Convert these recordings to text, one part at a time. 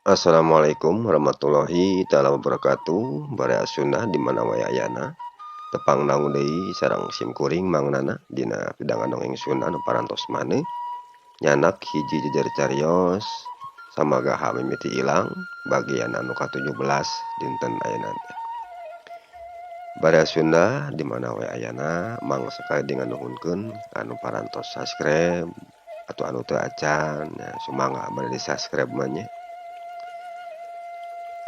Assalamualaikum warahmatullahi taala wabarakatuh. Barea Sunda di mana wae ayana. Tepang naung deui sareng simkuring mangnana dina pidangan dongeng Sunda anu parantos maneh. Nyanak hiji jejer cariyos samagaha mimiti ilang bagian anu ka-17 dinten ayeuna teh. Barea Sunda di mana wae ayana mangga sakali dengan nuhunkeun anu parantos subscribe atau anu teu acan nya sumangga bade di subscribe mah nya.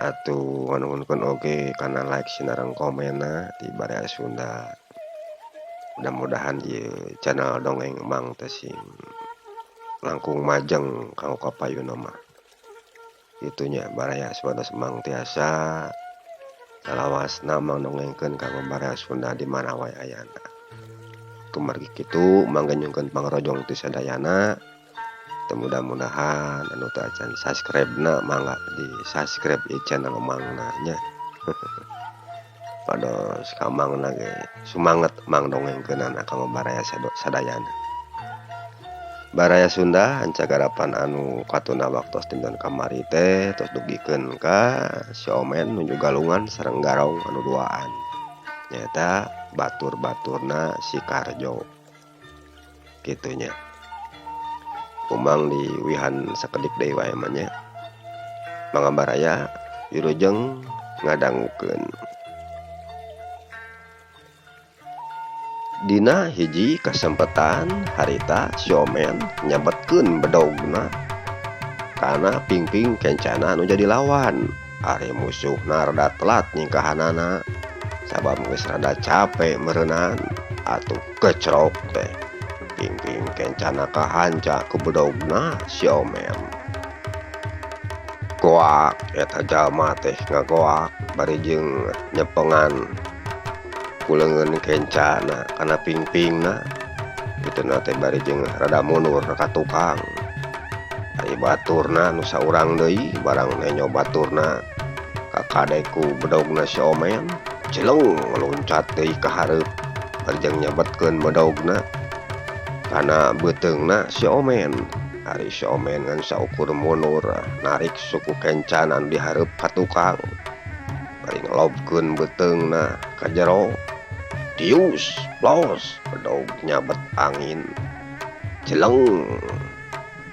Atuh nuhunkeun oge kana like sinareng komenna di Barea Sunda. Mudah-mudahan ieu channel dongeng Mang teh sing langkung majeng kanggo kapayuna mah. Kitu nya Barea supados Mang tiasa salawasna Mang dongengkeun kanggo Barea Sunda di mana wae ayana. Kumargi kitu mangga nyungkeun pangrojong ti sadayana. Mudah-mudahan anu teu acan subscribe-na mangga di subscribe ieu channel Mangna nya. Pados ka Mangna ge sumanget Mang dongengkeunana kanggo Barea sadayana. Barea Sunda hancagarapan anu katuna waktos dinten kamari teh tos dugikeun ka si Omen nuju galungan sareng garong anu duaan. Nyaeta batur-baturna si Karjo. Kitu nya. Umang di wihan sakedik deui wae mah nya. Mangga Baraya wilujeng ngadangukeun. Dina hiji kasempetan harita si Omen nyabetkeun bedogna kana pingping kencana anu jadi lawan. Ari musuhna rada telat nyingkahanana sabab geus rada capek meureunana atuh kecrok teh. Pingping kencana kahanca ku bedogna si Omen. Goak eta jalma teh ngagoak bari jeung nyepengan kuleungeun kencana kana pingpingna. Kituna teh bari jeung rada mundur ka tukang. Ari baturna nu saurang deui barang nenyo baturna kakadeku bedogna si Omen cileng ngeluncat deui ka hareup bari jeung nyabetkeun bedogna kana beuteungna si Omen. Ari si Omen ngan saukur mundur narik suku kencana anu di hareup ka tukang bari ngelobkeun beuteungna ka jero. Dius plos bedog nyabet angin cileng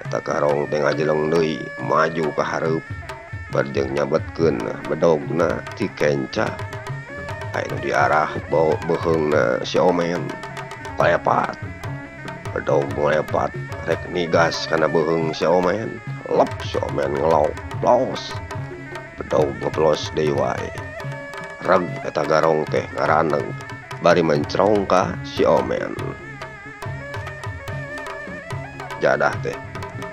eta garong teh ngajeleng deui maju ka hareup bari jeung nyabetkeun bedogna ti kenca. Anu diarah beheungna si Omen palepat. Bedog ngelepat rek nigas kana beheung si Omen. Lep si Omen ngelok plos. Bedog ngeplos deui wae. Reg eta garong teh ngaraneg bari mencrong ka si Omen. Jadah teh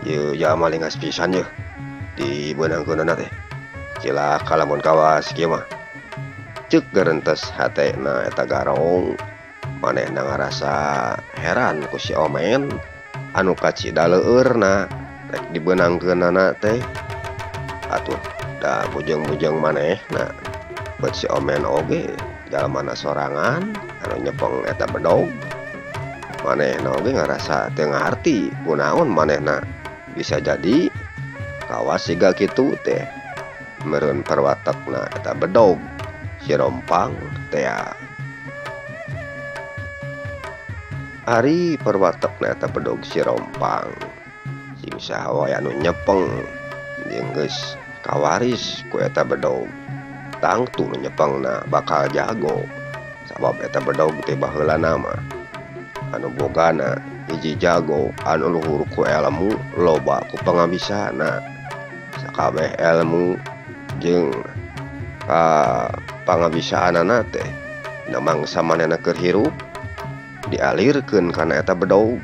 ieu jalma lingas pisan yeuh di beunangkeunna teh. Cilaka lamun kawas kieu mah. Ceuk geurentes hatena eta garong manehna ngarasa heran ku si Omen anu kacida leueurna rek dibeunangkeunana teh. Atuh da bujeng-bujeng manehna bet si Omen oge jalmana sorangan anu nyepeng eta bedog. Manehna oge ngarasa teu ngarti kunaon manehna bisa jadi kawas siga kitu teh meureun perwatekna eta bedog si Rompang teh. Ari perwatekna eta bedog si Rompang sing saha wae anu nyepeng jeung geus kawaris ku eta bedog tangtu nu nyepengna bakal jago sabab eta bedog teh baheulana mah anu bogana hiji jago anu luhur ku ilmu loba ku pangabisana. Sakabeh ilmu jeung pangabisaanana teh na mangsa manehna keur hirup dialirkeun kana eta bedog.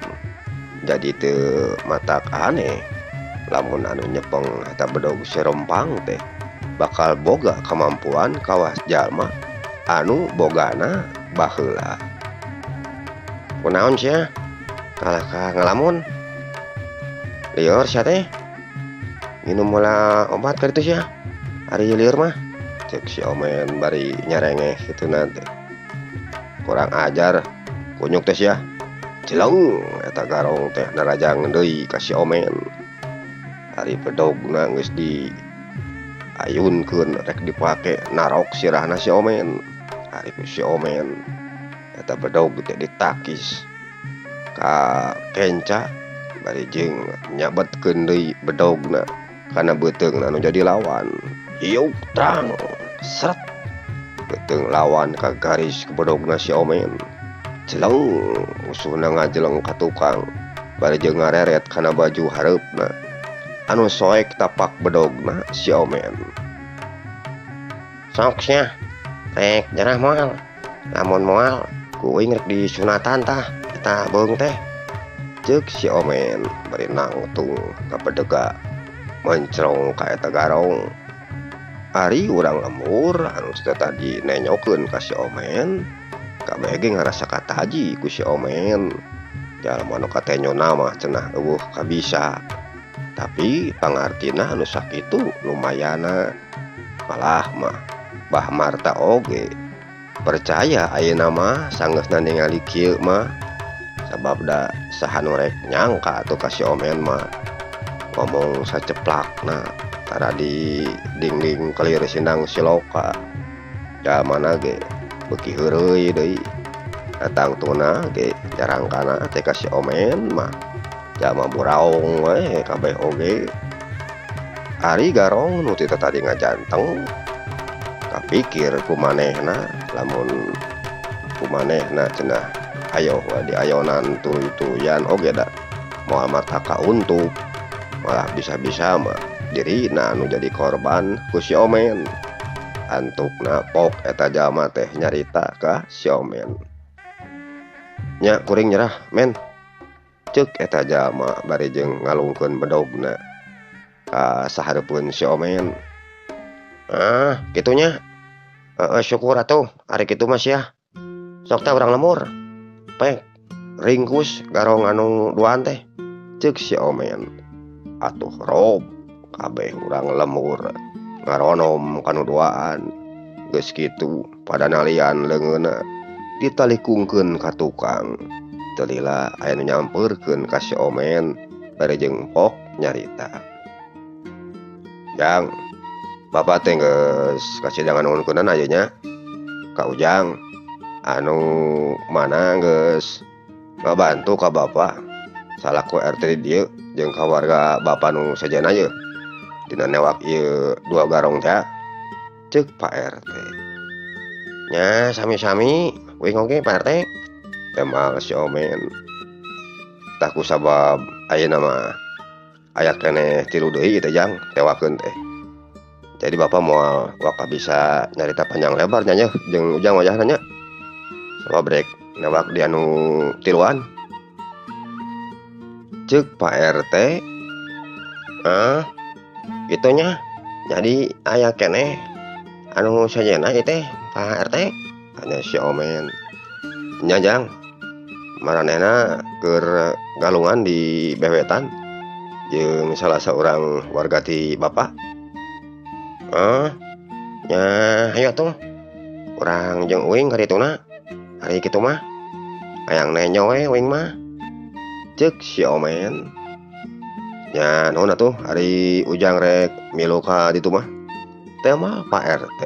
Jadi teu matak aneh lamun anu nyepeng eta bedog si Rompang teh bakal boga kemampuan kawas jalma anu bogana baheula. Kunaon sia? Kalah ka ngalamun. Lieur sia teh. Minum heula obat ka ditu sia. Ari lieur mah ceuk si Omen bari nyarengeh kituna teh. Kurang ajar kunyuk teh sia. Cileng eta garong teh narajang deui ka si Omen. Ari bedogna geus di ayunkeun rek dipake narok sirahna si Omen. Ari ku si Omen eta bedog teh ditakis ka kenca bari jeung nyabetkeun deui bedogna kana beuteungna anu jadi lawan. Hiuk trang seret beuteung lawan ka garis ke bedogna si Omen. Jeleng usuna ngajeleng ka tukang bari jeung ngareret kana baju hareupna anu soek tapak bedogna si Omen. Sok sia rek jarah moal, lamun moal kuing rek disunatan tah eta beung teh, ceuk si Omen bari nangtung ka bedega mencrong ka eta garong. Ari urang lembur anu tadi nenyokeun ka si Omen kabeh ge ngarasa kataji ku si Omen. Jalma anu katenyona mah cenah eueuh kabisa. Tapi pangartina anu sakitu lumayana. Malah mah Bah Marta oge percaya ayeuna mah sanggeusna ningali kieu mah sababda saha nu rek nyangka atuh ka si Omen mah ngomong saceplakna tara di dingding kelir sindang siloka. Jamana ge beuki heureuy deui datang tuna ge jarangkana teh ka si Omen mah jalma buraong we kabeh oge. Ari garong nu tita tadi ngajanteng kapikir kumanehna lamun kumanehna cenah ayo di ayonan tuluy-tuluyan oge da moal mata kauntuk malah bisa-bisa mah dirina anu jadi korban ku si Omen. Antukna pok eta jalma teh nyarita ka si Omen. Nya kuring nyerah men, ceuk eta jalma bari jeung ngalungkeun bedogna ka sahareupeun si Omen. Ah kitunya syukur atuh ari kitu mah sia sok teh urang lemur pek ringkus garong anu duaan teh, ceuk si Omen. Atuh rob kabeh urang lemur ngaronom kanu duaan. Geus kitu pada nalian leungeunna ditalikungkeun ka tukang. Teu lila aya nu nyampeurkeun ka si Omen bari jeung pok nyarita. Jang, bapak teh geus kasidangan nulunkeunna aya nya ka Ujang. Anu mana geus ngabantu ka bapak salaku RT di dieu jeung ka warga bapak nu sajana ye dina newak ieu 2 garong teh, ceuk Pak RT. Nya sami-sami uing oge Pak RT, temal si Omen. Tah kusabab ayeuna mah aya keneh 3 deui teh Jang tewakeun teh. Jadi bapak moal waka bisa nyarita panjang lebar nya jeung Ujang wajahna nya. Sabab rek newak di anu 3-an. Ceuk Pak RT. Itunya jadi aya keneh anu sajena ieu teh Pak RT, tanya si Omen. Nya Jang, maranehna keur galungan di bewetan jeung salah seorang warga ti bapak. Nya hayu atuh urang jeung uing ka dituna hari kitu mah hayang nenyo we uing mah, ceuk si Omen. Nya nuhun atuh hari Ujang rek milu ka ditu mah teh mah Pak RT.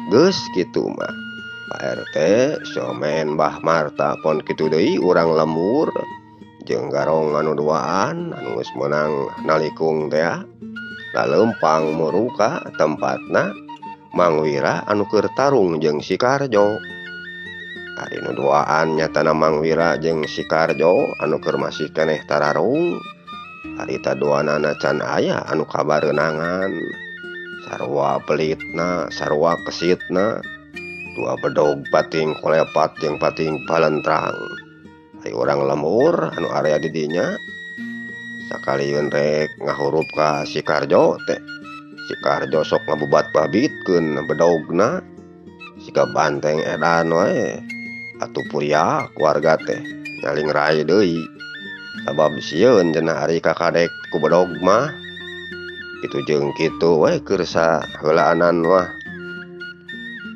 Geus kitu mah Pak RT si Omen Bah Marta pon kitu deui urang lembur jeung garong anu duaan anu geus meunang nalikung teh lalempang muru ka tempatna Mang Wira anu keur tarung jeung si Karjo. Ari nu duaan nyatana Mang Wira jeung si Karjo anu keur masih keneh tararung. Harita duanana can aya anu kabareunangan. Sarua pelitna, sarua kesitna, 2 bedog pating kolepat jeung pating palentrang. Ari urang lemur anu area di dinya sakalieun rek ngahurup ka si Karjo teh. Si Karjo sok ngabubat babitkeun bedogna. Sika banteng edan we. Atuh puria keluarga teh nyaling rai deui. Sabab sieun cenah ari kakadek ku bedog mah. Kitu jeung kitu we keur saheulaanan mah.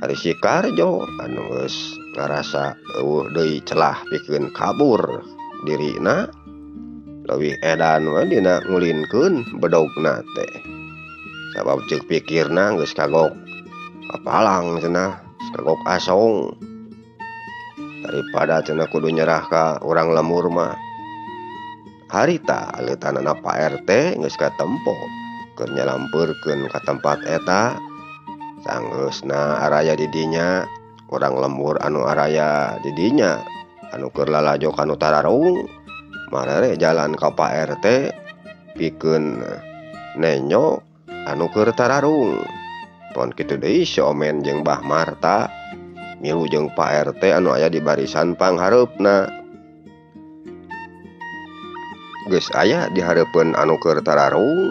Ari si Karjo anu geus ngarasa eueuh deui celah pikeun kabur dirina. Leuwih edan we dina ngulinkeun bedogna teh. sabab ceuk pikirna geus kagok kapalang cenah kagok asong daripada cenah kudu nyerah ka urang lemur mah. Harita aleutanana Pak RT geus katempo keur nyalampurkeun ka tempat eta. Sanggeusna araya di dinya urang lembur anu araya di dinya anu keur lalajo kanu tararung marere jalan ka Pak RT pikeun nenyo anu keur tararung. Pon kitu deui si Omen jeung Mbah Marta milu jeung Pak RT anu aya di barisan panghareupna. Geus aya di hareupeun anu keur tararung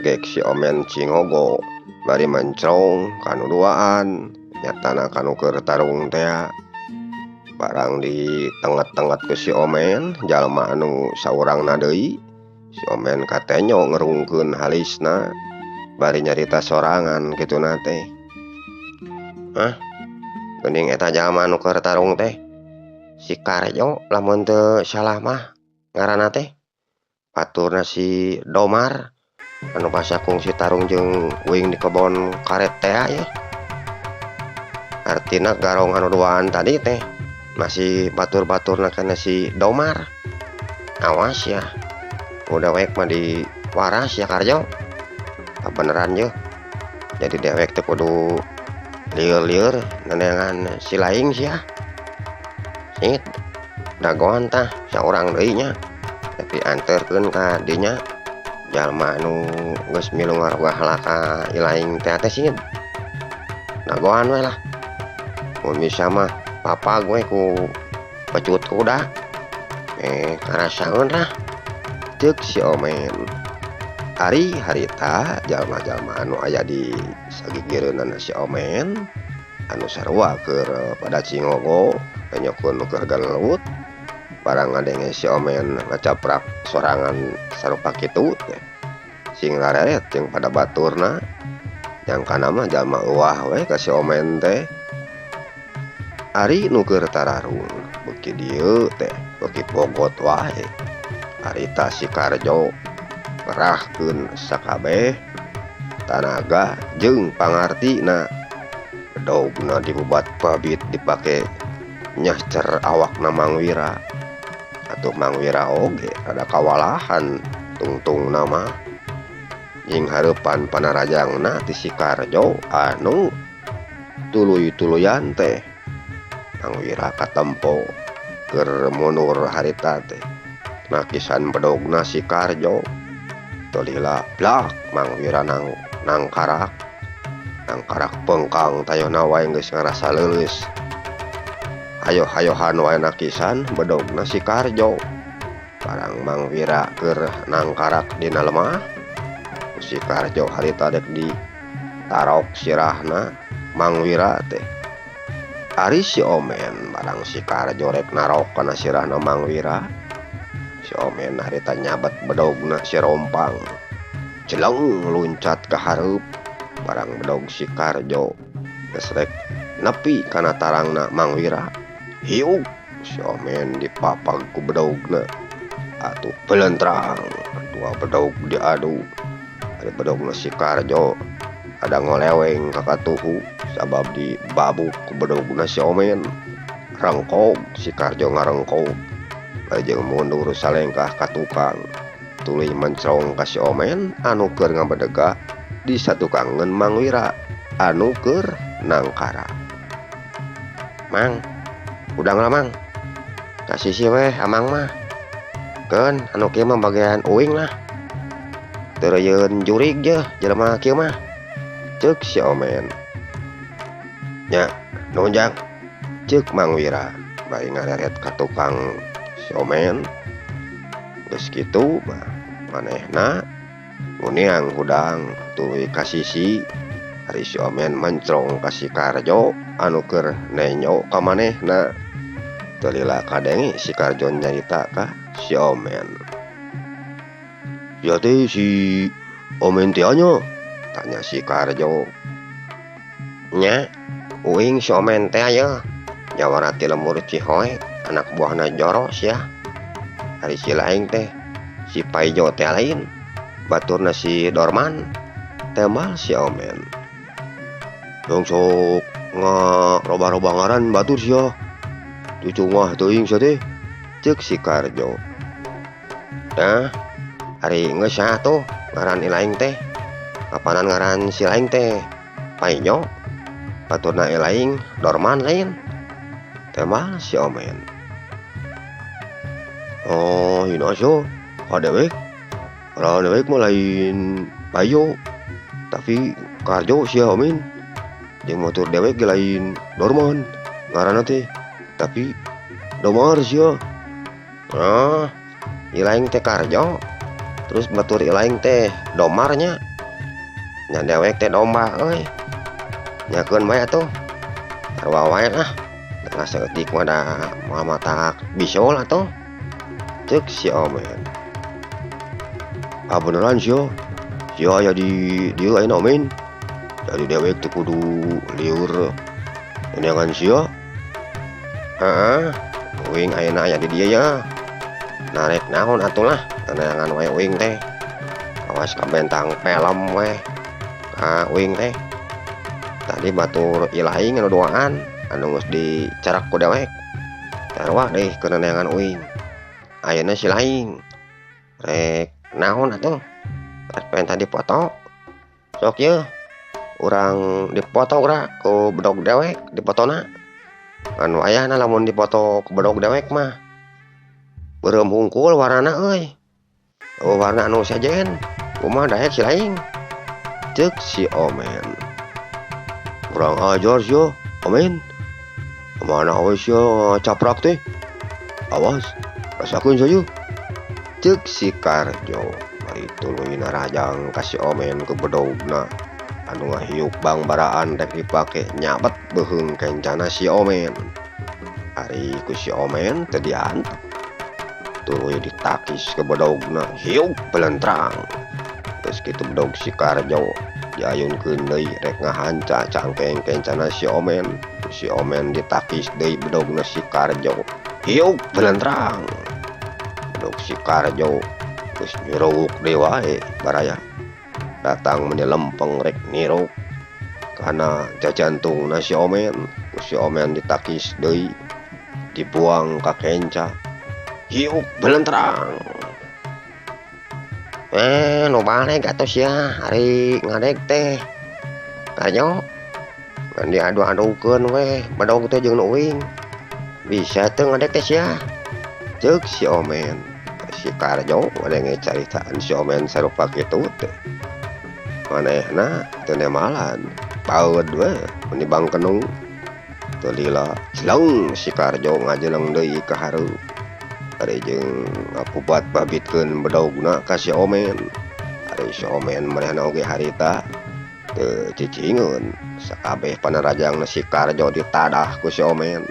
gek si Omen cingogo bari mencrong kanu duaan nyatana kanu keur tarung teh barang di tenget-tenget ke si Omen jalma anu saurangna deui. Si Omen katenyo ngerungkeun halisna bari nyarita sorangan kituna teh. Geuning eta jalma anu keur tarung teh si Karjo lamun teu salah mah ngaranna teh. Baturna si Domar anu pasakung si tarung jeung uing di kebon karet teh ya. Artina garong anu duaan tadi teh masih batur-baturna kana si Domar. Awas ya, udah wek mah di waras ya Karjo. Beneran je. Jadi dewek teh kudu lieur-lieur nenengan si laing sia. Sit dagoan tah saurang deui nya. Tapi anterkeun ka dinya jalma anu geus milu ngaroga heula ka ilaing teh sieun. Dagoan we lah. Mun bisa mah papa gue ku pecut kuda. Karasaeun lah. Ceuk si Omen. Ari harita jalma-jalma anu aya di sagigireunana si Omen anu sarua keur pada cingogo penyokeun nu keur galeut. Barang ngadenge si Omen ngacaprak sorangan sarupa kitu teh sing lareret jeung pada baturna nyangkana mah jalma euwah we ka si Omen teh. Ari nu keur tararung beuki dieu teh beuki bogot wae. Harita si Karjo ngerahkeun sakabeh tanaga jeung pangartina. Bedogna dibubat pabit dipake nyahcer awakna Mang Wira. Atuh Mang Wira oge rada kawalahan tungtung nama jeung hareupan panarajangna ti si Karjo anu tuluy-tuluyan teh. Mang Wira katempo keur mundur harita teh nakisan bedogna si Karjo. Tolila blak Mang Wira nang karak pengkang tayona wae geus ngarasa leuleus. Hayo-hayohan wae nakisan bedogna si Karjo. Barang Mang Wira keur nangkarak dina lemah, si Karjo harita dek di tarok sirahna Mang Wira teh. Ari si Omen barang si Karjo rek narok kana sirahna Mang Wira, si Omen harita nyabet bedogna si Rompang. Jeleng luncat ka hareup barang bedog si Karjo geus rek nepi kana tarangna Mang Wira. Hiuk si Omen dipapag ku bedogna. Atuh pelentrang dua bedog diadu. Ari bedogna si Karjo ada ngoleweng ka katuhu sabab dibabuk ku bedogna si Omen. Rengkog si Karjo ngarengkog lajeng mundur salengkah ka tukang. Tuluy mencrong ka si Omen anu keur ngabedega di satukangeun Mang Wira anu keur nangkara. Mang, udang lah Mang. Kasih si weh amang mah. Keun anu kieu mah bagian uing lah. Teu reuyeun jurig je jelema kieu mah. Ceuk si Omen. Nya, nunjang. Ceuk Mang Wira bari ngareret ka tukang si Omen. Geus kitu mah manehna nguniang hudang tuluy ka sisi. Ari si Omen mencrong ka si Karjo anu keur nenyo ka manehna. Teu kadenge si Karjo nyarita ka si Omen. "Ya teh si Omen teh nya?" tanya si Karjo. "Nya, uing si Omen teh aya. Jawara ti lemur Cihoe, anak buahna Joros ya. Ari si laing teh si Paijo teh lain, baturna si Dorman." temal si Omen. Dong sok roba-roba ngaran batur sia. Cucu mah teuing sia teh, ceuk si Karjo. Nah, hari geus saha tuh ngaran ilaing teh? Kapanan ngaran si laing teh? Painyo. Baturna ilaing Dorman lain. Temal si Omen. Oh, hina sia. Kadewek. Kalau dewek mah lain Bayo. Tapi Karjo sia Omen. Jeung motor dewek ge lain Dorman ngaranna teh. Tapi Domar sia. Ah, ilaing teh Karjo. Terus batur ilaing teh Domarnya. Nya dewek teh domba euy. Nyakeun bae atuh. Sarua wae lah. Tengah saeutik mah da matak bisol atuh. Ceuk si Omen. Ah beneran sia. Sia aya di dieu ayeuna Omen. Jadi dewek teh kudu liur neangan sia. Heeh. Uing ayeuna aya di dieu ya. Narek naon atuh lah, neangan wae uing teh. Awas ka bentang film we. Ka uing teh. Tadi batur ilaing anu doaan anu geus dicarak ku dewek. Sarua deui keur neangan uing. Ayeuna si laing. Rek naon atuh? Rek pengen dipoto. Sok yeuh. Urang dipoto ura ku bedog dewek dipotona. Anu ayahna lamun dipoto ku bedog dewek mah beureum hungkul warnana euy. Oh warna anu sajen. Kumaha daek si laing? Ceuk si Omen. Urang ajar sia, Omen. Mana we sia caprak teh? Awas, rasakeun saja. Ceuk si Karjo. Bari tuluy narajang ka si Omen ku bedogna. Anu ngahiuk bang baraan rek dipake nyabet beheung kencana si Omen. Ari ku si Omen teu diantep. Tuluy ditakis ke bedogna hiuk pelentrang. Geus kitu bedog si Karjo diayunkeun deui rek ngahanca cangkeng kencana si Omen. Si Omen ditakis deui bedogna si Karjo hiuk pelentrang. Bedog si Karjo geus nyuruk deui wae baraya. Datang menyelempeng rek niruk karena jajantungna si Omen. Si Omen ditakis deui dibuang ka kenca hiuk belentrang. Nu balik atuh sia hari ngadeg teh Karjo ngan diadu-adukeun we bedog teh jeung uing. Bisa teu ngadeg teh sia? Ceuk si Omen. Si Karjo wadenge caritaan si Omen sarupa kitu teh. Manehna teu nemalan, paeud we mun dibangkenung. Teu lila celeng si Karjo ngajeleng deui ka hareup. Ari jeung ngapubat babitkeun bedogna ka si Omen. Ari si Omen manehna oge harita teu cicingeun. Sakabeh panarajangna si Karjo ditadah ku si Omen.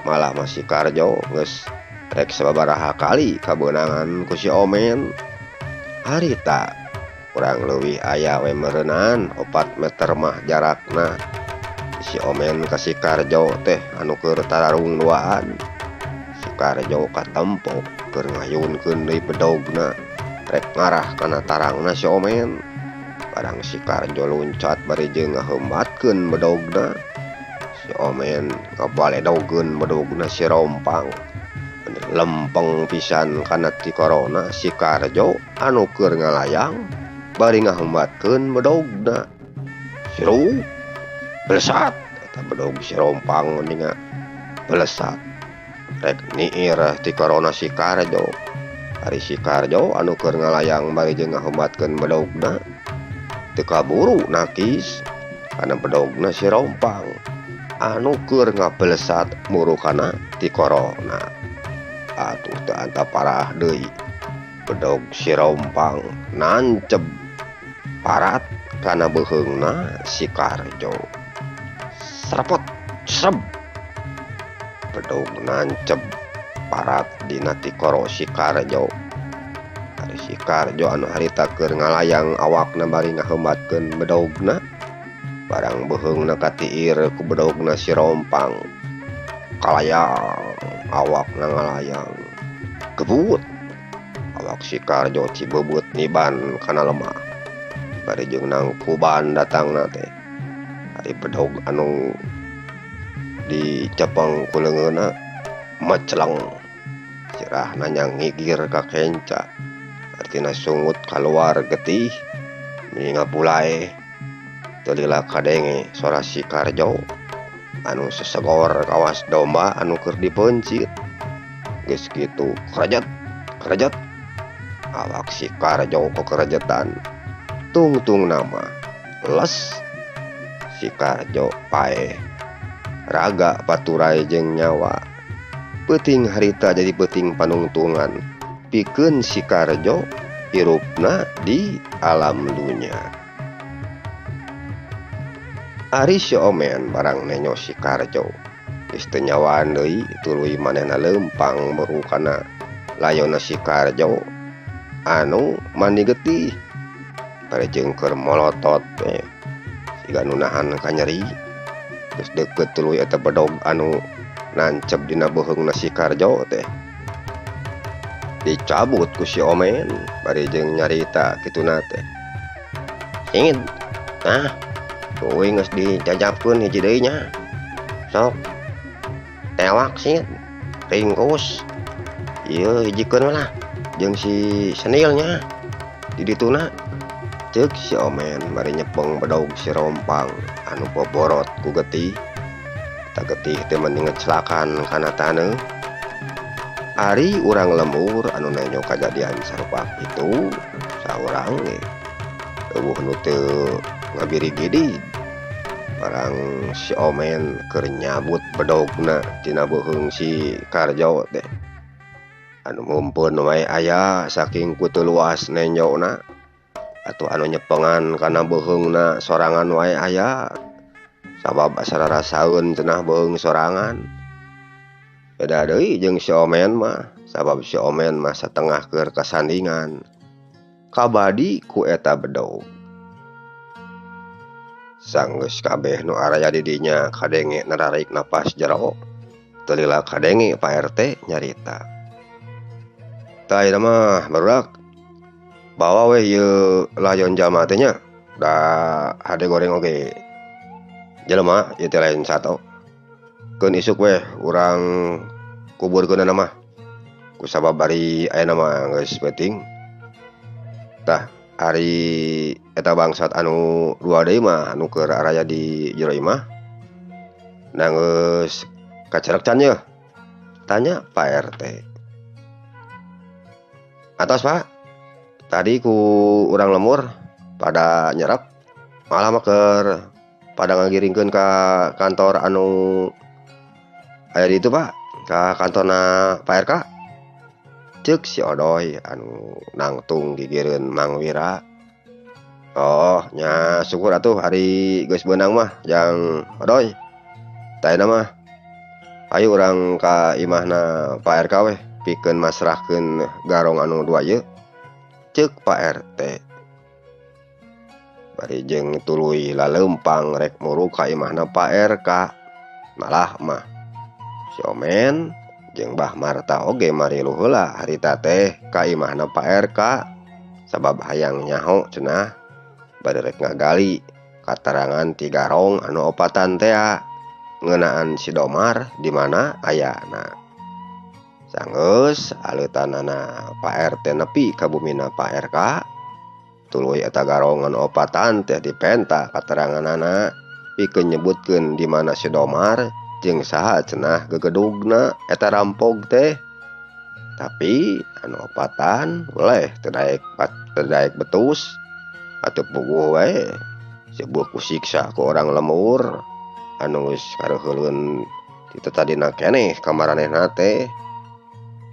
Malah mah si Karjo geus rek sababaraha kali kabeunangan ku si Omen. Harita kurang leuwih aya we meureunaan 4 meter mah jarakna. Si Omen ka si Karjo teh anu keur tararung duaan. Si Karjo katempok keur ngayunkeun deui bedogna rek ngarah kana tarangna si Omen. Barang si Karjo luncat bari jeung ngaheumbatkeun bedogna. Si Omen ngabaledogkeun bedogna si Rompang. Lempeng pisan kana ti korona si Karjo anu keur ngalayang bari ngaheumbatkeun bedogna. Siru belesat eta bedog si Rompang ninga belesat rek niir ti korona si Karjo. Ari si Karjo anu keur ngalayang bari jeung ngaheumbatkeun bedogna teu kaburu nakis kana bedogna si Rompang anu keur ngabelesat murukana ti korona. Atuh teu anta parah deui bedog si Rompang nanceb parat kana beheungna si Karjo. Srepot sreb bedog nanceb parat dina ti koro si Karjo. Ari si Karjo anu harita keur ngalayang awakna bari ngaheumbatkeun bedogna. Barang beheungna katiir ku bedogna si Rompang. Kalayang awakna ngalayang. Gebut awak si Karjo cibebeut niban kana lemah. bari jeung nang kuban datangna teh ari bedog anu dicepeng ku leungeunna mecleng sirahna nya ngigir ka kenca artina sungut kaluar getih ngapulae teu lila kadenge sora si Karjo anu sesegor kawas domba anu keur dipencit geus kitu krejet krejet awak si Karjo kekerejetan tungtung nama les si Karjo pae raga paturai jeung nyawa peuting harita jadi peuting panungtungan pikeun si Karjo hirupna di alam dunya. Ari si Omen barang nenyo si Karjo geus teu nyawaan deui tuluy manehna leumpang merukana layonna si Karjo anu mandi getih bari jeung keur molotot teh siga nu nahan ka nyeri geus deukeut tuluy eta bedog anu nancep dina beuheungna si Karjo teh dicabut ku si Omen bari jeung nyarita kituna teh singit nah kuwi geus dijajabkeun hiji deui nya sok tewak singit ringkus ieu hijikeun lah jeung si senilnya di dituna ceuk si Omen bari nyepeng bedog si rompang anu boborot ku getih eta getih teh mending ngecelakan kana taneuh. Ari urang lembur anu nenyo kajadian sarupa itu saurang ge eueuh nu teu ngabiri-gidi barang si Omen keur nyabut bedogna tina beuheung si Karjo teh anu mumpun wae aya saking ku teu luas nenjona atuh anu nyepengan kana beuheungna sorangan wae aya sabab asararasaeun cenah beuheung sorangan. Beda deui jeung si Omen mah sabab si Omen mah satengah keur kasandingan kabadi ku eta bedog. Sanggeus kabeh nu araya di dinya kadenge nararik napas jero teu lila kadenge Pak RT nyarita. Tah ieu mah barudak bawa we ieu layon jalma teh nya da hade goreng oge jelema ieu teh lain sato keun isuk we urang kuburkeun mah kusabab bari ayeuna mah geus peuting. Tah ari eta bangsat anu dua deui mah anu keur araya di jero imah na geus kacerek can yeuh tanya Pak RT. Atos Pak, tadi ku urang lemur pada nyerep malah mah keur pada ngagiringkeun ka kantor anu aya di itu Pak, ka kantorna Pak RK ceuk si Odoy anu nangtung gigireun Mang Wira. Oh nya syukur atuh ari geus beunang mah jang Odoy tah ayeuna mah ayo urang ka imahna Pak RK weh pikeun masrahkeun garong anu dua ieu ceuk Pak RT. Bari jeung tuluy laleumpang rek muru ka imahna Pak RK malah mah si Omen jeung Mbah Marta oge marilu heula harita teh ka imahna Pak RK sabab hayang nyaho cenah bade rek ngagali katerangan ti garong anu opatan teh ngeunaan si Domar di mana ayana. Sanggeus aleutanana Pak RT nepi ka bumina Pak RK tuluy eta garong anu opatan teh dipenta kateranganana pikeun nyebutkeun di mana si Domar jeung saha cenah gegedugna eta rampog teh. Tapi anu opatan boleh teu daek betus atuh puguh wae sebuah kusiksa ku orang lemur anu geus kareuheulun kitu tadina keneh ka maranehna teh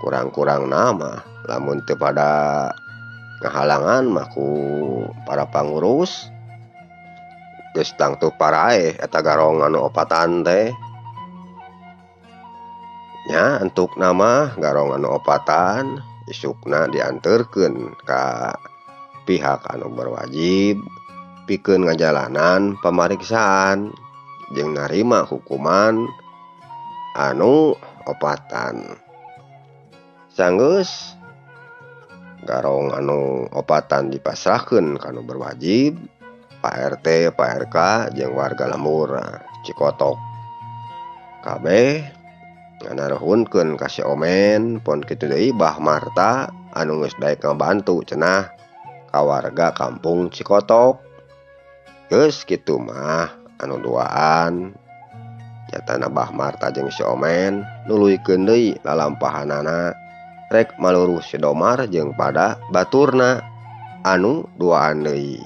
kurang-kurang nama lamun teu pada ngahalangan mah ku para pangurus geus tangtu parae eta garong anu opatan teh. Nya entuk nama garong anu opatan isukna dianterkeun ka pihak anu berwajib pikeun ngajalanan pamariksaan jeung narima hukuman anu opatan. Sanggeus garong anu opatan dipasrahkeun kanu berwajib Pak RT Pak RK jeung warga lemur Cikotok kabeh nganaruhunkeun ka si Omen pon kitu deui Bah Marta anu geus daek ngabantu cenah ka warga kampung Cikotok. Geus kitu mah anu duaan nyatana Bah Marta jeung si Omen nuluykeun deui lalampahanana rek maluruh si Domar jeung pada baturna anu duaan deui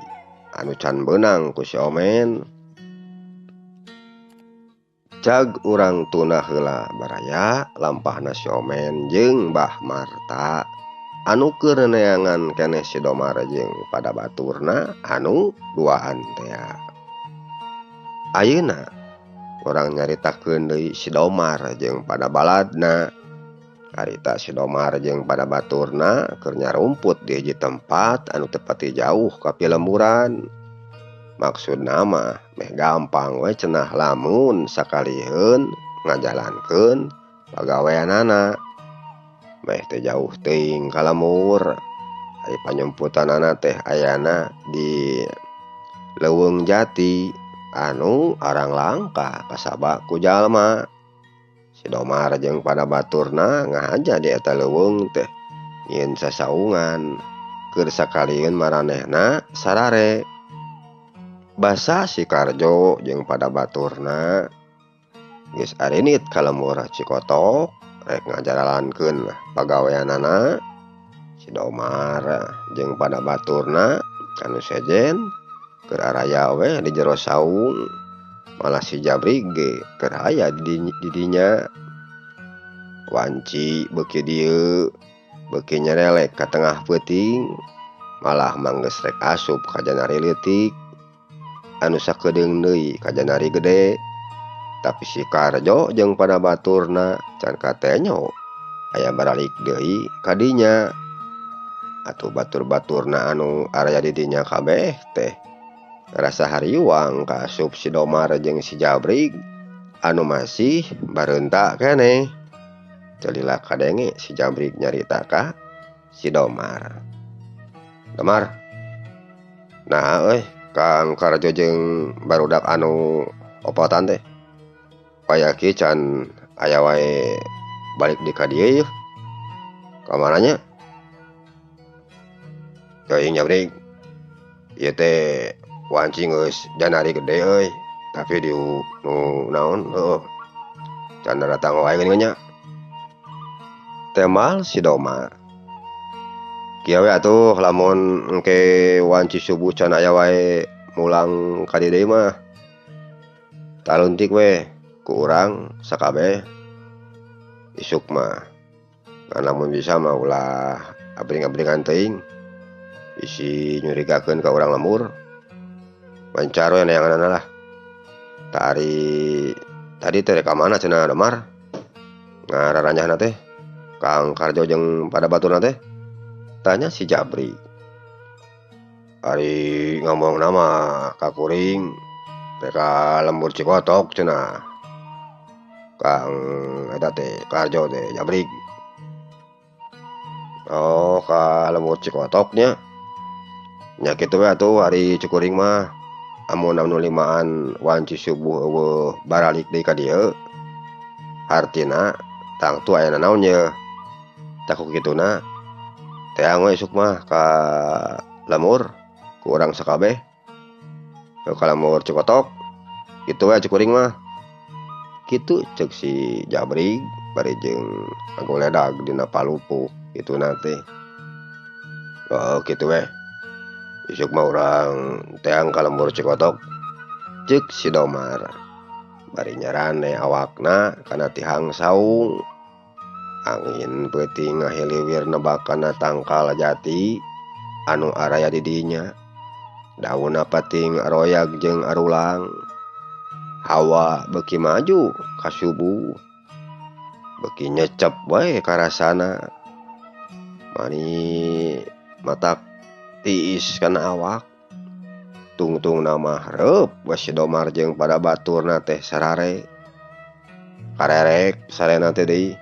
anu can beunang ku si Omen. Jag urang tuna heula baraya lampahna si Omen jeung Bah Marta anu keur neangan keneh si Domar jeung pada baturna anu duaan teh. Ayeuna urang nyaritakeun deui si Domar jeung pada baladna. Harita si Domar jeung pada baturna keur nyarumput di hiji tempat anu teu pati jauh ka pilemburan. Maksudna mah meh gampang we cenah lamun sakalieun ngajalankeun pagaweanana. Meh teu jauh teuing ka lemur. Ari panyumputanana teh ayana di Leuweung Jati anu arang langka kasaba ku jalma. Si Domar jeung pada baturna ngahaja di eta leuweung teh nyieun sasaungan keur sakalieun maranehna sarare. Basa si Karjo jeung pada baturna geus arinit ka lemur Cikotok rek ngajalankeun pagaweanana. Si Domar jeung pada baturna anu sejen keur araya we di jero saung. Malah si Jabrig ge keur aya di dinya. Wanci beuki dieu beuki nyerelek ka tengah peuting malah manggeus rek asup ka janari leutik anu sakedeung deui ka janari gede. Tapi si Karjo jeung pada baturna can katenyo aya baralik deui ka dinya. Atuh batur-baturna anu araya di dinya kabeh teh rasa hariwang ka asup si Domar jeung si Jabrig anu masih bareunta keneh. Jalila kadenge si Jabrig nyarita ka si Domar. Domar, nah euy Kang Karjo jeung barudak anu opatan teh payaki can aya wae balik di ka dieu yeuh. Ka mananya? Teuing Jabrig. Ieu teh wanci geus janari gede euy. Tapi di nu naon heuh. Can datang wae geuning nya. Temal si Domar. Kieu we atuh lamun engke wanci subuh can aya wae mulang ka dieu deui mah. Taluntik we ku urang sakabeh. Isuk mah ngan lamun bisa mah ulah abring-abringan teuing. Bisi nyurigakeun ka urang lemur. Mancar we neanganna lah. Tadi teh ka mana cenah Domar? Ngararanyahna teh Kang Karjo jeung pada baturna teh? Tanya si Jabrig. Ari ngomongna mah ka kuring teh ka lembur Cikotok cenah. Kang eta teh Karjo teh Jabrig. Oh ka lembur Cikotok nya. Nya kitu we atuh ari cukuring mah amun anu limaan wanci subuh eueuh baralik deui ka dieu. Artina tangtu aya nanaon ye. Takuk kituna teang we isuk mah ka lemur ku urang sakabeh. Ka lemur Cikotok. Kitu we cukuring mah. Kitu ceuk si Jabrig bari jeung ngagoledag dina palupuk kituna teh. Oh kitu we. Isuk mah urang teang ka lemur Cikotok ceuk si Domar. Bari nyarane awakna kana tihang saung. Angin peuting ngahiliwir nebakana tangkal jati anu araya di dinya. Daunna pating aroyag jeung arulang. Hawa beuki maju ka subuh. Beuki nyecep wae karasana. Mani matak tiis kana awak. Tungtungna mah reup we si Domar jeung pada baturna teh sarare. Karerek sarena teh deui.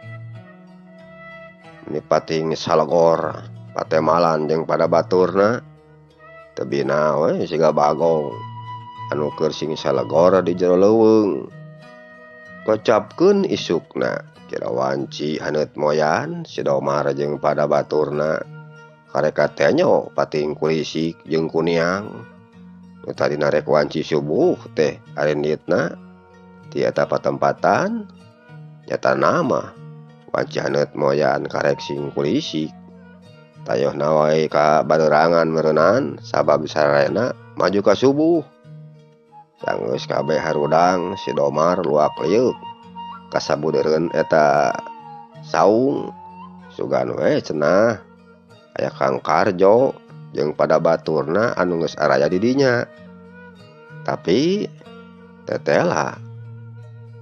Ini pating salogor patemalan jeung pada baturna tebina we siga bagong anu keur sing salegor di jero leuweung. Kocapkeun isukna kira wanci haneut moyan si Domar jeung pada baturna kareka teh nyo pating kulisik jeung kuniang. Nu tadina rek wanci subuh teh arenditna ti eta patempatan nyatana mah wanci haneut moyan karek sing kulisik. Tayohna wae ka barerangan meureunnan sabab sararena maju ka subuh. Sanggeus kabeh harudang si Domar luak liuk kasabudereun eta saung sugan we cenah aya Kang Karjo jeung pada baturna anu geus araya di dinya. Tapi tetela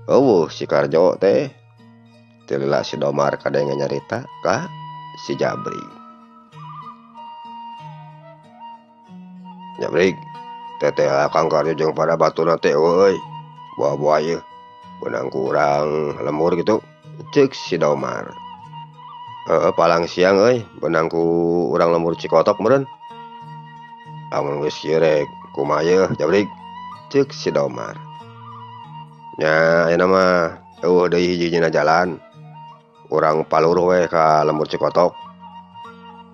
eueuh si Karjo teh teu lila si Domar kadenge nyarita ka si Jabrig. Jabrig teteh Kang Karjo jeung pada baturna teh euy buah-buah ieu beunang kurang lemur gitu ceuk si Domar. Palang siang euy beunang ku urang lemur Cikotok meureun. Lamun geus kieu rek kumaha yeuh Jabrig ceuk si Domar. Nya ayeuna mah eueuh deui hiji-hijina jalan urang paluruh we ka lemur Cikotok.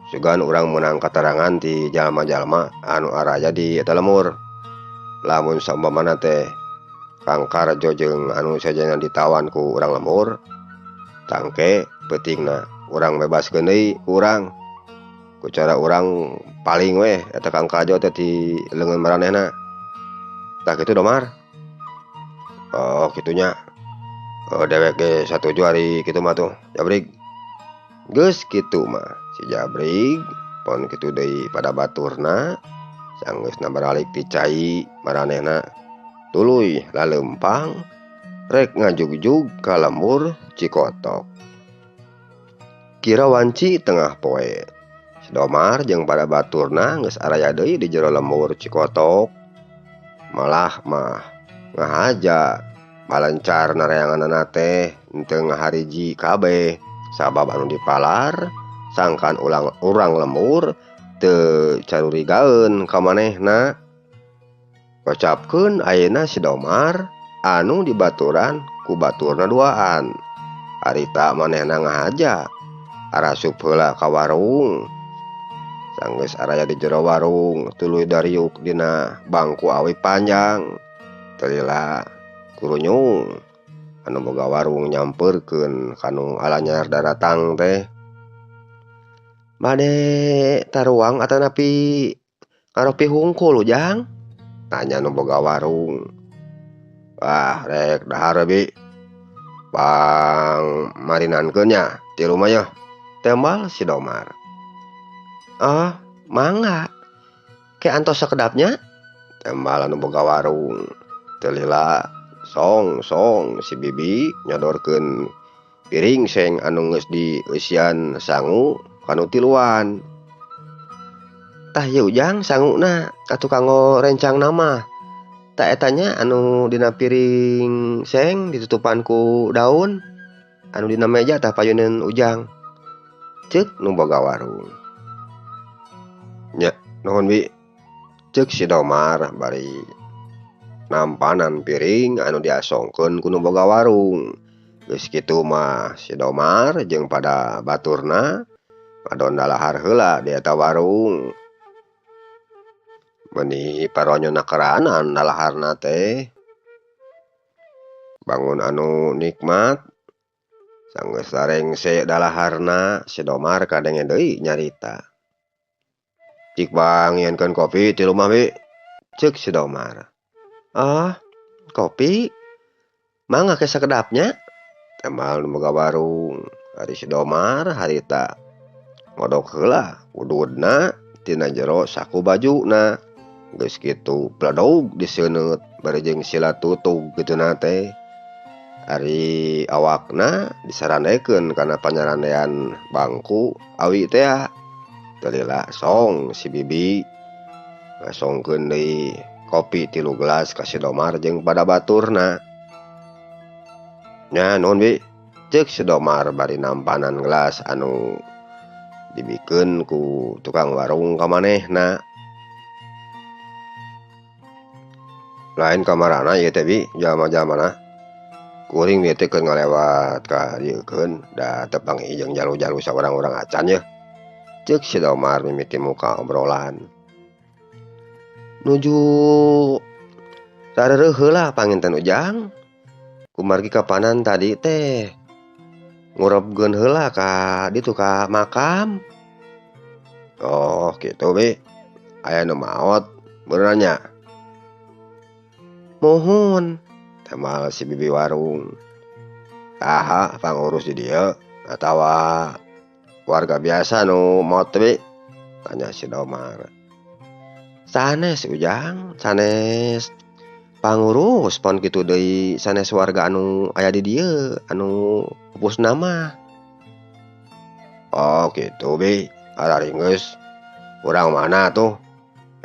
Sugan urang meunang katerangan ti jalma-jalma anu araya di eta lemur. Lamun saumpamana teh Kang Karjo jeung anu sajana ditawan ku urang lemur tangke peutingna urang bebaskeun deui ku urang. Ku cara urang paling we eta Kang Karjo teh ti leungeun maranehna. Tah kitu Domar. Oh kitunya. Dewek ge satuju ari kitu mah tuh Jabrig. Geus kitu mah si Jabrig pon kitu deui pada baturna sanggeusna baralik ti cai maranehna tuluy laleumpang rek ngajugjug ka lemur Cikotok. Kira wanci tengah poe si Domar jeung pada baturna geus araya deui di jero lemur Cikotok. Malah mah ngahaja balancar nareanganna teh henteu ngahariji kabeh sabab anu dipalar sangkan urang lemur teu carurigaeun ka manehna. Kocapkeun ayeuna si Domar anu dibaturan ku baturna duaan. Harita manehna ngahaja arasup heula ka warung. Sanggeus araya di jero warung tuluy dariuk dina bangku awi panjang. Teu lila kurunyung anu boga warung nyampeurkeun kanu alanyar daratang teh. Mane taruang atawa napi ngaropi hungkul ujang? Tanya nu boga warung. Wah rek dahar bi pang marinankeun nya ti rumah yeuh tembal si Domar. Oh mangga ke antos sakedapnya tembal anu boga warung. Teu lila song si bibi nyodorkeun piring seng anu geus dieusian sangu kanu tiluan. Tah ye ujang sanguna atuh kanggo rencang nama. Tak etanya anu dina piring seng ditutupan ku daun anu dina meja tah payeuneun ujang. Ceuk nu boga warung. Nya nuhun bi. Ceuk si Domar bari nampanan piring anu diasongkeun ku nu boga warung. Geus kitu mah si Domar jeung pada baturna ngadon dalahar heula di eta warung. Meuni paronyona keranan dalaharna teh. Bangun anu nikmat. Sanggeus sarengse dalaharna si Domar kadenge deui nyarita. Cik bang nyiankeun kopi ti rumah bi. Ceuk si Domar. Oh kopi mangga ke sakedapnya. Tembal nu boga warung. Ari si Domar harita ngodok heula ududna tina jero saku bajuna. Geus kitu pledog diseuneut bari jeung sila tutug kituna teh. Ari awakna disarandaekeun kana panyarandean bangku awi teh. Teu lila song si bibi ngasongkeun deui kopi 3 gelas ka si Domar jeung pada baturna. Nya nuhun bi. Ceuk si Domar bari nampanan gelas anu dibikin ku tukang warung ka manehna. Lain kamarana ieu teh Bi jalma-jalmana. Kuring ieu teh keur ngalewat ka dieu keun da teu panggih jeung jalu-jalu saurang-urang acan yeuh. Ceuk si Domar mimiti muka obrolan. Nuju sareureuk heula panginten Ujang. Kumargi kapanan tadi teh ngurebkeun heula ka ditu ka makam. Oh kitu Bi. Aya nu maot beuneuran nya? Muhun, temal si bibi warung. Saha pangurus di dieu atawa warga biasa nu maot teh Bi? Tanya si Domar. Sanes Ujang, sanes pangurus pon kitu deui sanes warga anu aya di dieu anu pupusna mah. Oh kitu Bi. Arari geus urang mana tuh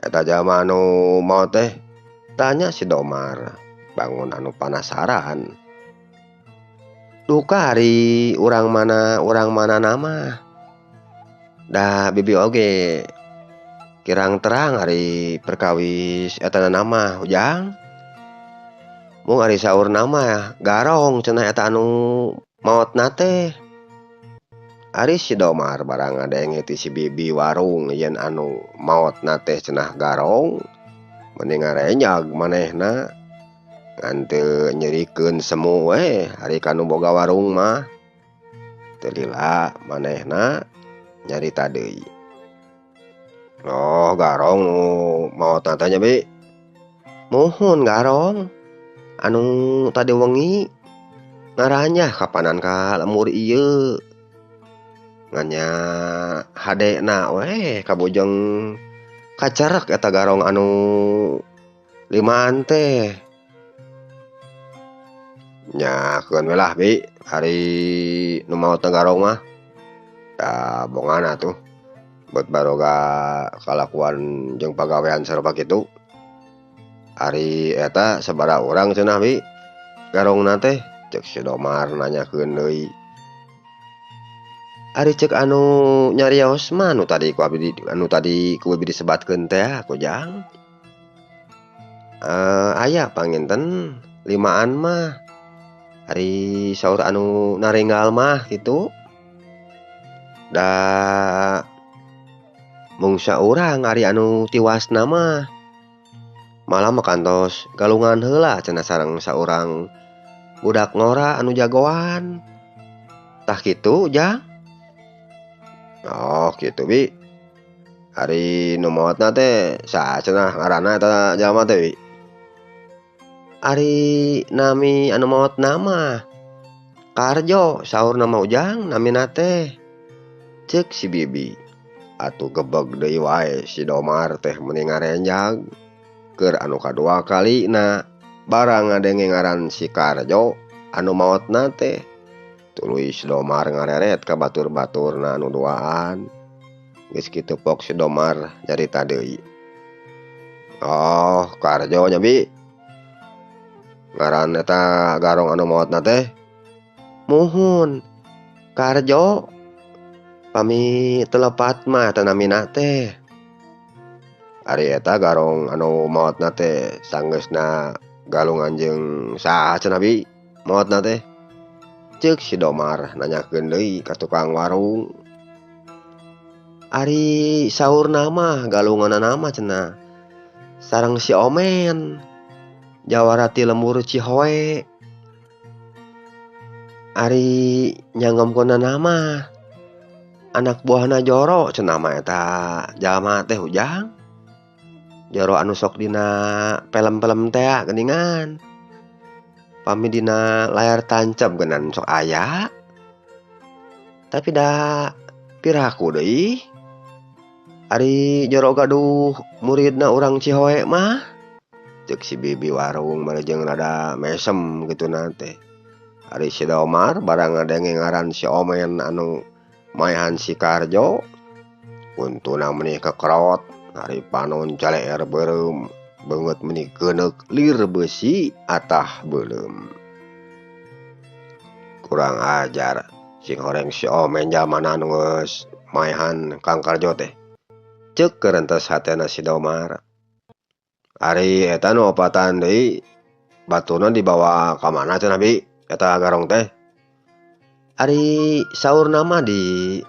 eta jalma anu maot teh? Tanya si Domar bangun anu penasaran. Duka ari urang mana nama. Da bibi oge kirang terang ari perkawis eta nama Ujang. Mung ari saur nama garong cenah eta anu maotna teh. Ari si Domar barang ngadenge ti si bibi warung yen anu maotna teh cenah garong, mending ngarenyag manehna ngan teu nyerikeun semu we ari kanu boga warung mah. Teu lila manehna nyarita deui. Oh garong nu maotna teh nya Bi. Muhun garong. Anu tadi wengi ngaranyah kapanan ka lemur ieu. Ngannya hadena we kabujeng kacerek eta garong anu limaan teh. Nyakeun we lah Bi, hari nu maotna garong mah. Da bongan atuh. Bet baroga kalakuan jeung pagawean sarupa kitu. Ari eta sabaraha urang cenah Bi garongna teh? Ceuk si Domar nanyakeun deui. Ari ceuk anu nyarios mah anu tadi ku abdi disebatkeun teh ku Jang. Aya panginten limaan mah. Ari saur anu naringgal mah kitu. Da mung saurang ari anu tiwasna mah. Malah makantos galungan heula cenah sareng saurang budak ngora anu jagoan. Tah kitu Jang. Oh kitu Bi. Ari nu maotna teh saha cenah ngaranna eta jalma teh Bi? Ari nami anu maotna mah Karjo saur nama Ujang namina teh. Ceuk si bibi. Atuh gebeg deui wae si Domar teh mending ngarenjag. Keur anu kadua kalina barang ngadenge ngaran si Karjo anu maotna teh. Tuluy si Domar ngareret ka batur-baturna anu duaan. Geus kitu pok si Domar nyarita deui. Oh Karjo nya Bi. Ngaran eta garong anu maotna teh? Muhun. Karjo. Pami telepat mah eta namina teh. Ari eta garong anu maotna teh sanggeusna galungan jeung saha cenah Bi maotna teh? Ceuk si Domar nanyakeun deui ka tukang warung. Ari saurna mah galunganna mah cenah sareng si Omen. Jawara ti lembur Cihoe. Ari nyanggomkeunna mah anak buahna Joro cenah mah eta jalma teh Ujang. Joro anu sok dina film-film teh geuningan. Pami dina layar tancep geunan sok aya. Tapi da piraku deui. Ari Joro gaduh muridna urang Cihoe mah. Ceuk si bibi warung meureujeng rada mesem kituna teh. Ari si Domar barang ngadenge ngaran si Omen anu maehan si Karjo. Untuna meuni kekerot. Ari panon caleer beureum. Beungeut meuni geuneuk lir beusi atah beuleum. Kurang ajar sing horeng si Omen jalmana anu geus maehan Kang Karjo teh. Ceuk kerentas hatena si Domar. Ari eta nu opatan deui baturna dibawa ka mana cenah Bi? Eta garong teh. Ari saurna mah di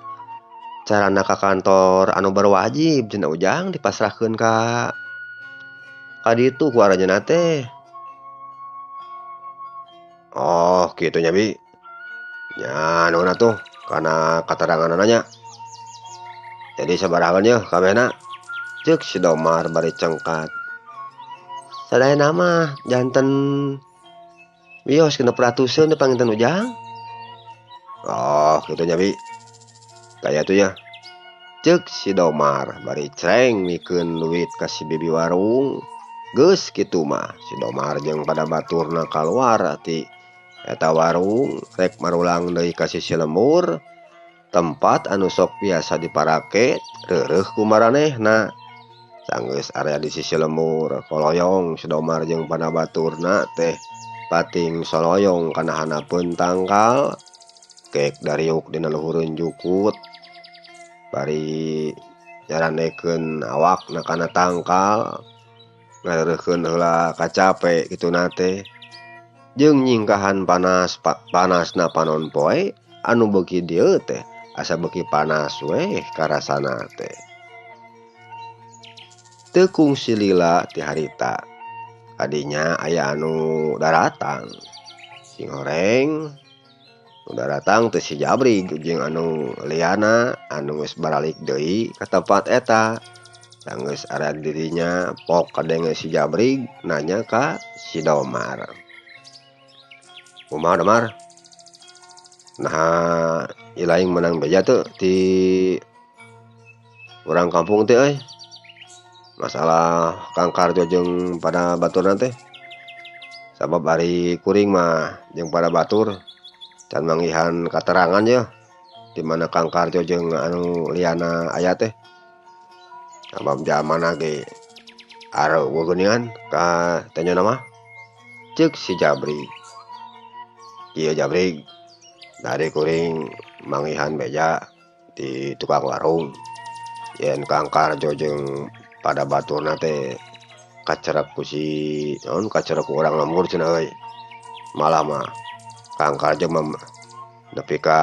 carana ka kantor anu berwajib cenah ujang dipasrahkeun ka ditu ku aranjeunna teh. Oh, kitu nya Bi. Nya nuna tuh kana kateranganna nya. Jadi sabarahakeun yeuh kabehna. Ceuk si Domar bari cengkat. Sadayana mah janten wios genep ratuseun dipanginten ujang. Oh, kitu nya Bi. Kaya tuh ya. Ceuk si Domar bari creng mikeun duit ka si bibi warung. Geus kitu mah si Domar jeung pada baturna kaluar ti eta warung rek marulang deui ka si lembur. Tempat anu sok biasa diparake reureuh ku maranehna. Sanggeus area di sisi lembur koloyong si Domar jeung pada baturna teh pating soloyong kana hanapeun tangkal kek dariuk dina luhureun jukut bari nyaranekeun awakna kana tangkal ngareureukkeun heula kacape kituna teh jeung nyingkahan panasna panon poe anu beuki dieu teh asa beuki panas weh karasana teh. Teu kungsi lila ti harita. Adinya aya anu daratang. Si goreng nu daratang teh si Jabrig jeung anu liana anu geus baralik deui ka tempat eta. Sanggeus area dirinya pok kadenge si Jabrig nanya ka si Domar. Kumaha Domar? Nah, ilaing menang beja tuh di urang kampung teh euy. Masalah Kang Karjo jeung pada baturna teh. Sabab ari kuring mah jeung pada batur can manggihan katerangan ya di mana Kang Karjo jeung anu liana aya teh. Sabab jamana ge areueuh geuningan ka tanyana mah. Ceuk si Jabrig. Ieu Jabrig. Dari kuring manggihan beja di tukang warung. Yen Kang Karjo jeung pada baturna teh kacerek ku si naon kacerek ku urang lembur cenah euy. Malah mah Kang Karjo mah nepi ka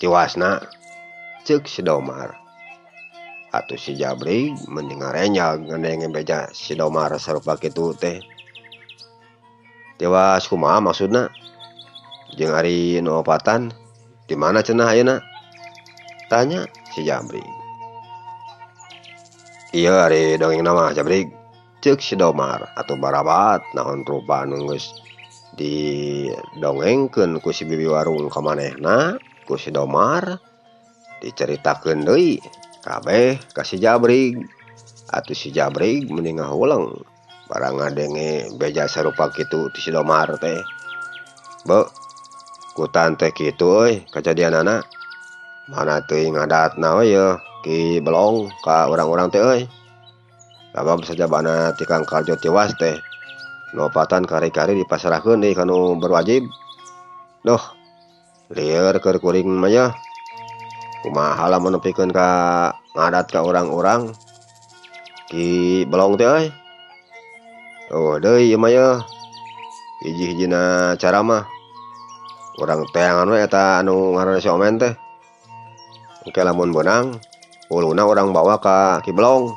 tiwasna. Ceuk si Domar. Atuh si Jabrig mending ngarenyag ngandenge beja si Domar sarupa kitu teh. Tiwas kumaha maksudna? Jeung ari nu opatan di mana cenah ayeuna? Tanya si Jabrig. Ieu ari dongengna mah Jabrig. Ceuk si Domar atuh barabat naon rupa anu geus didongengkeun ku si bibi warung ka manehna ku si Domar diceritakeun deui kabeh ka si Jabrig. Atuh si Jabrig mending ngahuleng barang ngadenge beja sarupa kitu ti si Domar teh. Beuh kutan teh kitu euy kajadianana. Mana teuing ngadatna we yeuh ki belong ka urang-urang teh euy. Sabab sajabana ti Kang Karjo tiwas teh nopatan kari-kari dipasrahkeun deui kanu berwajib. Duh, lieur keur kuring mah yeuh. Kumaha lamun nepikeun ka ngadat ka urang-urang ki belong teh euy. Oh deui ieu mah yeuh. Hiji-hijina cara mah urang teangan we eta anu ngaranna si Omen teh. Engke lamun beunang uluna urang bawa ka Ki Belong.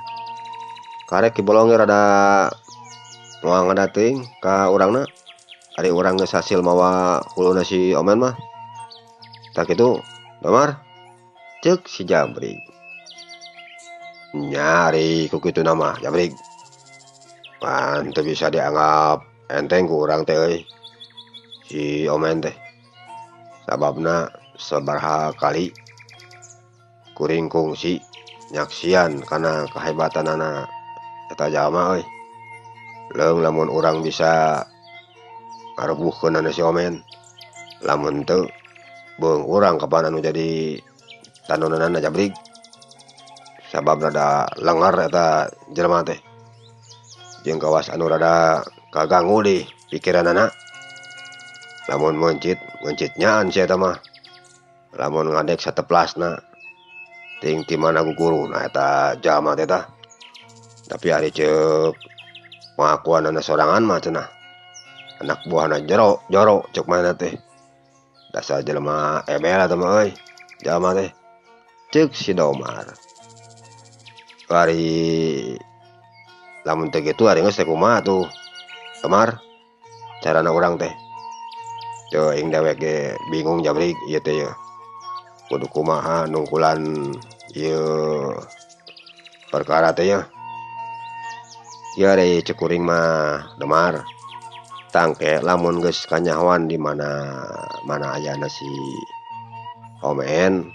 Karek Ki Belong rada moal ngadat teuing ka urangna. Ari urang geus hasil mawa uluna si Omen mah. Tah kitu, Domar. Ceuk si Jabrig. Nya ari ku kituna mah Jabrig. Pan teu bisa dianggap enteng ku urang teh euy. Si Omen teh. Sababna sabaraha kali kuring kungsi nyaksian kana kahebatanana eta jalma euy. Leung lamun urang bisa ngarubuhkeun si Omen. Lamun teu beung urang kapan anu jadi tanonanna Jabrig. Sabab rada lengar eta jelema teh. Jeung kawas anu rada kaganggu di pikiranana. Lamun mencit nyaan si eta mah. Lamun ngadek sateplasna. ting ti mana guguruna eta jalma teh tah. Tapi ari ceuk pengakuanana sorangan mah cenah. Anak buahna joro cek mana teh. Dasar jelema embel atuh mah euy. Jalma teh. Ceuk si Domar. Ari lamun teh kitu ari geus teh kumaha tuh. Domar, carana urang teh. Teu aing dewek ge bingung jabrik ieu teh ya. Kudu kumaha nungkulan ieu perkara teh ya. Ieu ari ceuk kuring mah Domar. Tangke lamun geus kanyahoan di mana ayana si Omen.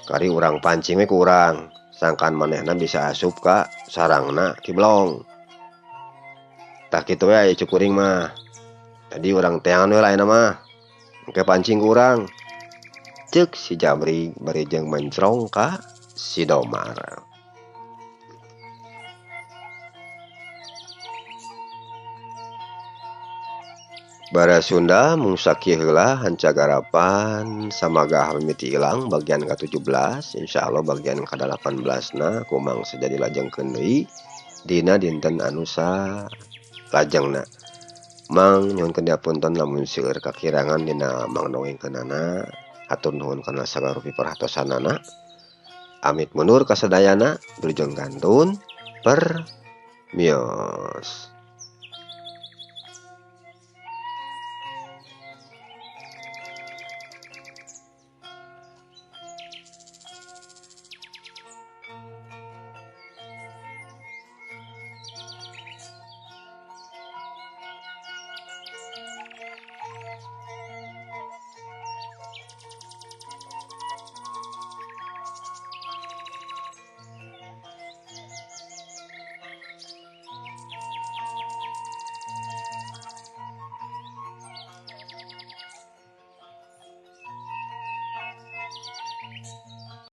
Kari urang pancing we ku urang. Sangkan manehna bisa asup ka sarangna Kiblong. Tah kitu we ceuk kuring mah. Jadi urang teangan we laena mah. Engke pancing ku urang. Ceuk si Jabrik bari jeung mencrong ka si Domar. Bara Sunda mung sakieu heula hanca garapan samagah mimiti ilang bagian ke-17, insyaallah bagian ke-18 na kumang sejadi lajengkeun deui dina dinten anu salajengna. Mang nyuhunkeun diapunten lamun seueur kakirangan dina mangdongengkeunana. Hatur nuhun kana sagarupi perhatosanana. Amit mundur kasadayana, wilujeng gantun permios.